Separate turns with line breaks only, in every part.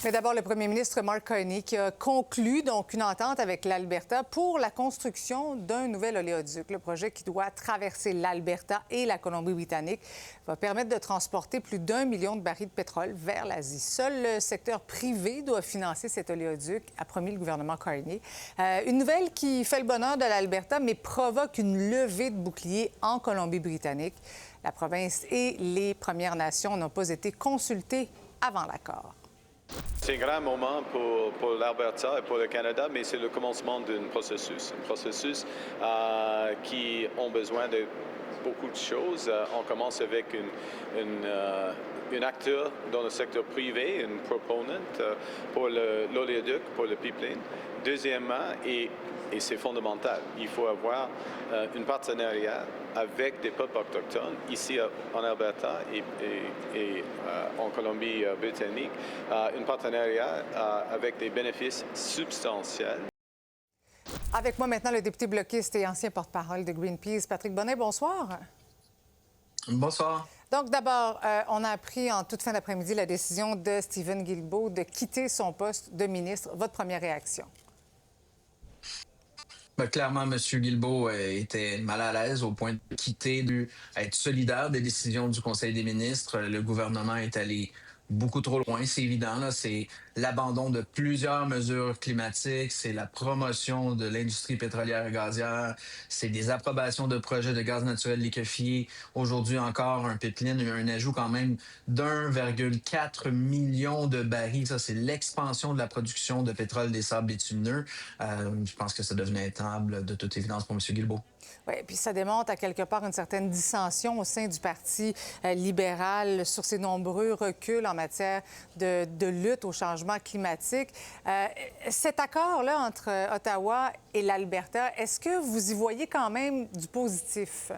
Mais d'abord, le premier ministre Mark Carney qui a conclu donc une entente avec l'Alberta pour la construction d'un nouvel oléoduc. Le projet qui doit traverser l'Alberta et la Colombie-Britannique va permettre de transporter plus d'1 million de barils de pétrole vers l'Asie. Seul le secteur privé doit financer cet oléoduc, a promis le gouvernement Carney. Une nouvelle qui fait le bonheur de l'Alberta, mais provoque une levée de boucliers en Colombie-Britannique. La province et les Premières Nations n'ont pas été consultées avant l'accord.
C'est un grand moment pour l'Alberta et pour le Canada, mais c'est le commencement d'un processus. Un processus qui a besoin de beaucoup de choses. On commence avec un acteur dans le secteur privé, un proponent pour l'oléoduc, pour le pipeline. Deuxièmement, et c'est fondamental, il faut avoir un partenariat avec des peuples autochtones ici en Alberta et en Colombie-Britannique, un partenariat avec des bénéfices substantiels.
Avec moi maintenant le député bloquiste et ancien porte-parole de Greenpeace, Patrick Bonnet. Bonsoir.
Bonsoir.
Donc d'abord, on a appris en toute fin d'après-midi la décision de Steven Guilbeault de quitter son poste de ministre. Votre première réaction?
Clairement, M. Guilbeault était mal à l'aise au point de quitter, être solidaire des décisions du Conseil des ministres. Le gouvernement est allé beaucoup trop loin, c'est évident. C'est l'abandon de plusieurs mesures climatiques, c'est la promotion de l'industrie pétrolière et gazière, c'est des approbations de projets de gaz naturel liquéfié. Aujourd'hui encore, un pipeline, un ajout quand même d'1,4 million de barils. Ça, c'est l'expansion de la production de pétrole des sables bitumineux. Je pense que ça devenait intenable de toute évidence pour M. Guilbeault.
Oui, puis ça démontre à quelque part une certaine dissension au sein du Parti libéral sur ses nombreux reculs en matière de lutte au changement climatique. Cet accord-là entre Ottawa et l'Alberta, est-ce que vous y voyez quand même du positif?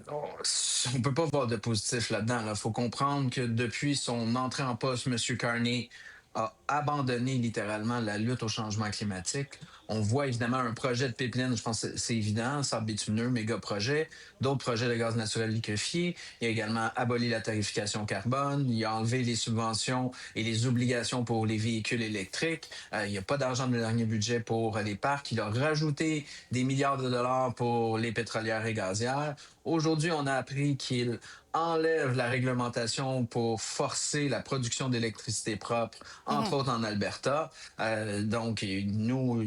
On ne peut pas voir de positif là-dedans. Il faut comprendre que depuis son entrée en poste, M. Carney a abandonné littéralement la lutte au changement climatique. On voit évidemment un projet de pipeline, je pense que c'est évident, sable bitumineux, méga projet, d'autres projets de gaz naturel liquéfié. Il a également aboli la tarification carbone, il a enlevé les subventions et les obligations pour les véhicules électriques. Il n'y a pas d'argent dans le dernier budget pour les parcs. Il a rajouté des milliards de dollars pour les pétrolières et gazières. Aujourd'hui, on a appris qu'il enlève la réglementation pour forcer la production d'électricité propre, entre autres en Alberta. Donc, nous,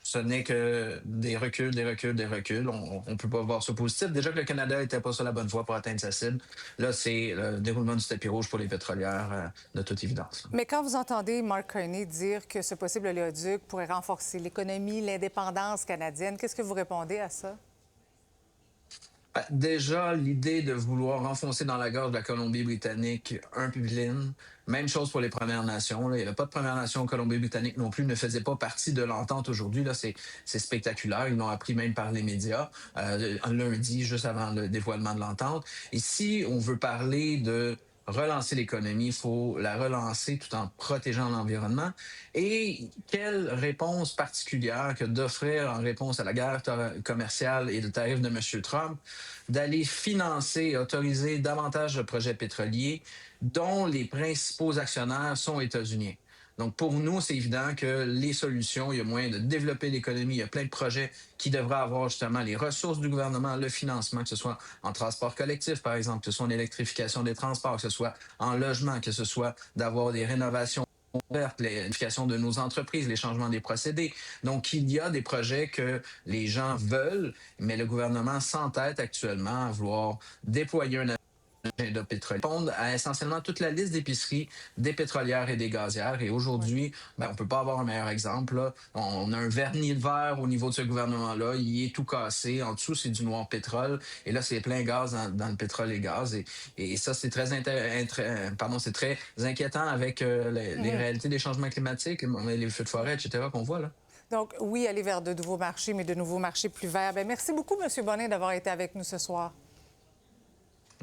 ce n'est que des reculs, des reculs, des reculs. On ne peut pas voir ça positif. Déjà que le Canada n'était pas sur la bonne voie pour atteindre sa cible. Là, c'est le déroulement du tapis rouge pour les pétrolières, de toute évidence.
Mais quand vous entendez Mark Carney dire que ce possible oléoduc pourrait renforcer l'économie, l'indépendance canadienne, qu'est-ce que vous répondez à ça?
Déjà, l'idée de vouloir enfoncer dans la gorge de la Colombie-Britannique un pipeline, même chose pour les Premières Nations. Là. Il n'y avait pas de Premières Nations en Colombie-Britannique non plus, ne faisait pas partie de l'entente aujourd'hui. Là, c'est spectaculaire. Ils l'ont appris même par les médias lundi, juste avant le dévoilement de l'entente. Et si on veut parler de relancer l'économie, il faut la relancer tout en protégeant l'environnement. Et quelle réponse particulière que d'offrir en réponse à la guerre commerciale et de tarifs de M. Trump, d'aller financer et autoriser davantage de projets pétroliers dont les principaux actionnaires sont états-uniens. Donc, pour nous, c'est évident que les solutions, il y a moyen de développer l'économie. Il y a plein de projets qui devraient avoir justement les ressources du gouvernement, le financement, que ce soit en transport collectif, par exemple, que ce soit en électrification des transports, que ce soit en logement, que ce soit d'avoir des rénovations ouvertes, l'électrification de nos entreprises, les changements des procédés. Donc, il y a des projets que les gens veulent, mais le gouvernement s'entête actuellement à vouloir déployer un de pétrole. Répondre à essentiellement toute la liste d'épiceries des pétrolières et des gazières. Et aujourd'hui, on ne peut pas avoir un meilleur exemple. Là. On a un vernis vert au niveau de ce gouvernement-là. Il est tout cassé. En dessous, c'est du noir pétrole. Et là, c'est plein gaz dans le pétrole et gaz. Et ça, c'est très, c'est très inquiétant avec les réalités des changements climatiques, les feux de forêt, etc. qu'on voit là.
Donc, oui, aller vers de nouveaux marchés, mais de nouveaux marchés plus verts. Bien, merci beaucoup, M. Bonnet, d'avoir été avec nous ce soir.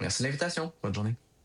Merci de l'invitation. Bonne journée.